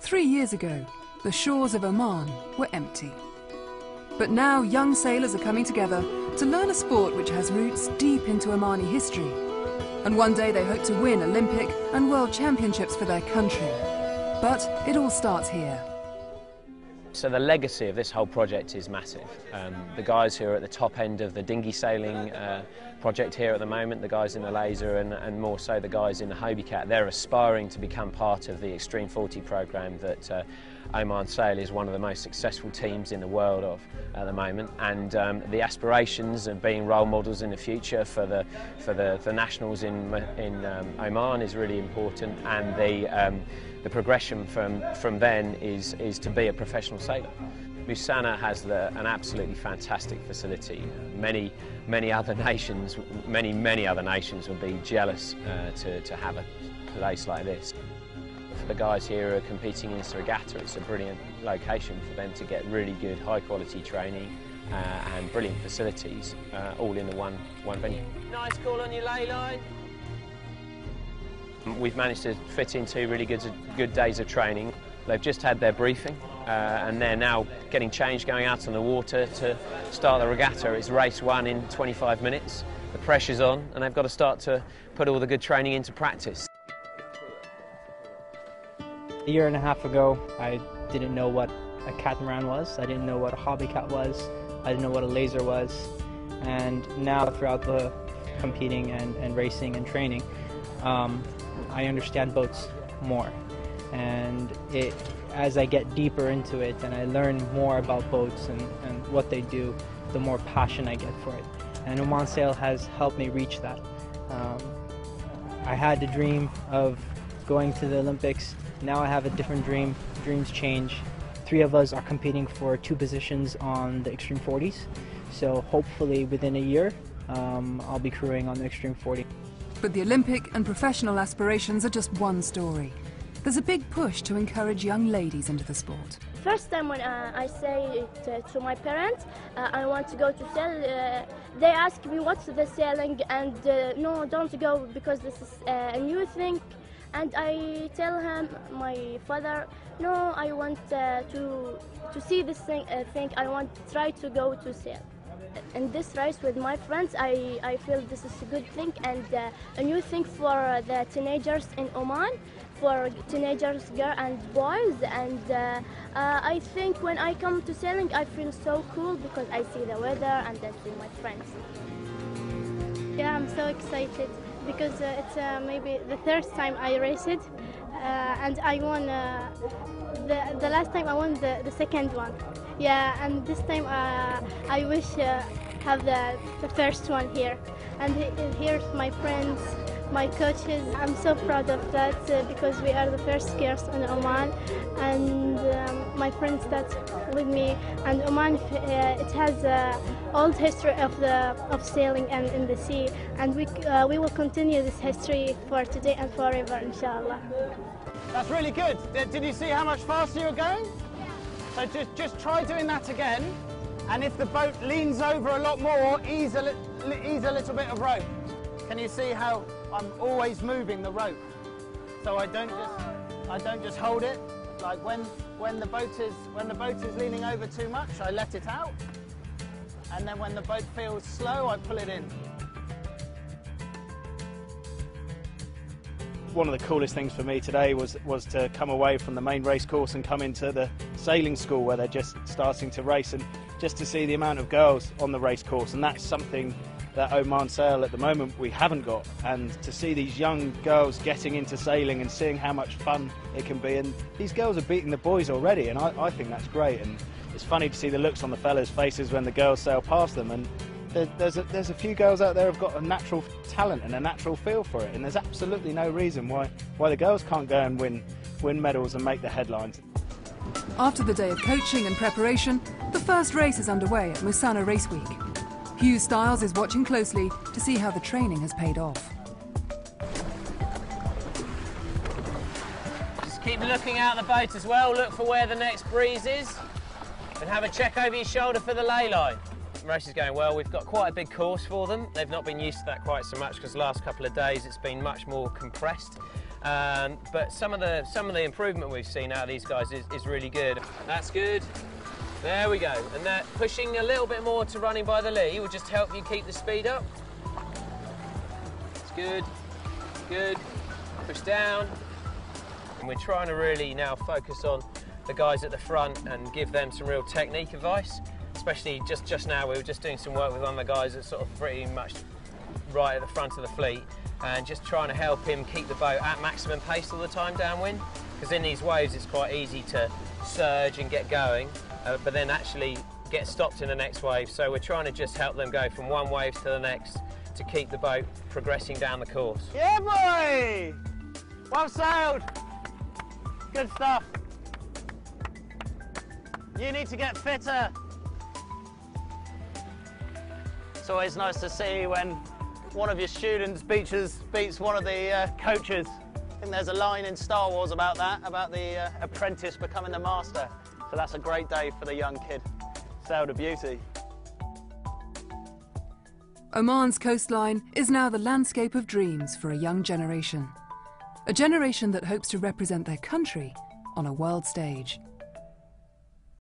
3 years ago, the shores of Oman were empty. But now young sailors are coming together to learn a sport which has roots deep into Omani history. And one day they hope to win Olympic and World Championships for their country. But it all starts here. So the legacy of this whole project is massive. The guys who are at the top end of the dinghy sailing project here at the moment, the guys in the laser and more so the guys in the Hobie Cat, they're aspiring to become part of the Extreme 40 programme that Oman Sail is one of the most successful teams in the world of at the moment, and the aspirations of being role models in the future for the nationals in Oman is really important, and the progression from then is to be a professional sailor. Mussanah has an absolutely fantastic facility. Many other nations would be jealous to have a place like this. For the guys here who are competing in this regatta, it's a brilliant location for them to get really good, high-quality training and brilliant facilities, all in the one venue. Nice call on your lay line. We've managed to fit in 2 really good days of training. They've just had their briefing and they're now getting changed, going out on the water to start the regatta. It's race 1 in 25 minutes. The pressure's on and they've got to start to put all the good training into practice. A year and a half ago, I didn't know what a catamaran was. I didn't know what a hobby cat was. I didn't know what a laser was. And now throughout the competing and racing and training, I understand boats more. And as I get deeper into it and I learn more about boats and what they do, the more passion I get for it. And Oman Sail has helped me reach that. I had the dream of going to the Olympics. Now I have a different dream. Dreams change. 3 of us are competing for 2 positions on the Extreme 40s. So hopefully within a year, I'll be crewing on the Extreme 40. But the Olympic and professional aspirations are just one story. There's a big push to encourage young ladies into the sport. First time when I say it to my parents, I want to go to sail, they ask me what's the sailing, and no, don't go because this is a new thing. And I tell him, my father, no, I want to see this thing, I want to try to go to sail. In this race with my friends, I feel this is a good thing and a new thing for the teenagers in Oman, for teenagers, girls and boys. And I think when I come to sailing, I feel so cool because I see the weather and I see my friends. Yeah, I'm so excited because it's maybe the 3rd time I raced it, and I won the last time I won the 2nd one. Yeah, and this time I wish have the 1st one here. And here's my friends, my coaches. I'm so proud of that because we are the first skiers in Oman, and my friends that's with me. And Oman, it has old history of sailing and in the sea, and we will continue this history for today and forever, inshallah. That's really good. Did you see how much faster you're going? So just try doing that again, and if the boat leans over a lot more, ease a little bit of rope. Can you see how I'm always moving the rope? So I don't just hold it. Like when the boat is leaning over too much, I let it out, and then when the boat feels slow, I pull it in. One of the coolest things for me today was to come away from the main race course and come into the sailing school where they're just starting to race, and just to see the amount of girls on the race course, and that's something that Oman Sail at the moment we haven't got. And to see these young girls getting into sailing and seeing how much fun it can be, and these girls are beating the boys already, and I think that's great. And it's funny to see the looks on the fellas' faces when the girls sail past them, and there's a few girls out there who've got a natural talent and a natural feel for it, and there's absolutely no reason why the girls can't go and win medals and make the headlines. After the day of coaching and preparation, the first race is underway at Mussanah Race Week. Hugh Stiles is watching closely to see how the training has paid off. Just keep looking out the boat as well, look for where the next breeze is, and have a check over your shoulder for the lay line. The race is going well. We've got quite a big course for them. They've not been used to that quite so much because the last couple of days it's been much more compressed. But some of the improvement we've seen out of these guys is really good. That's good. There we go. And that pushing a little bit more to running by the lee will just help you keep the speed up. It's good. Good. Push down. And we're trying to really now focus on the guys at the front and give them some real technique advice. Especially just now, we were just doing some work with one of the guys that's sort of pretty much right at the front of the fleet, and just trying to help him keep the boat at maximum pace all the time downwind, because in these waves it's quite easy to surge and get going, but then actually get stopped in the next wave. So we're trying to just help them go from one wave to the next to keep the boat progressing down the course. Yeah, boy! Well sailed. Good stuff. You need to get fitter. It's always nice to see when one of your students beats one of the coaches. I think there's a line in Star Wars about that, about the apprentice becoming the master. So that's a great day for the young kid. Sailed a beauty. Oman's coastline is now the landscape of dreams for a young generation. A generation that hopes to represent their country on a world stage.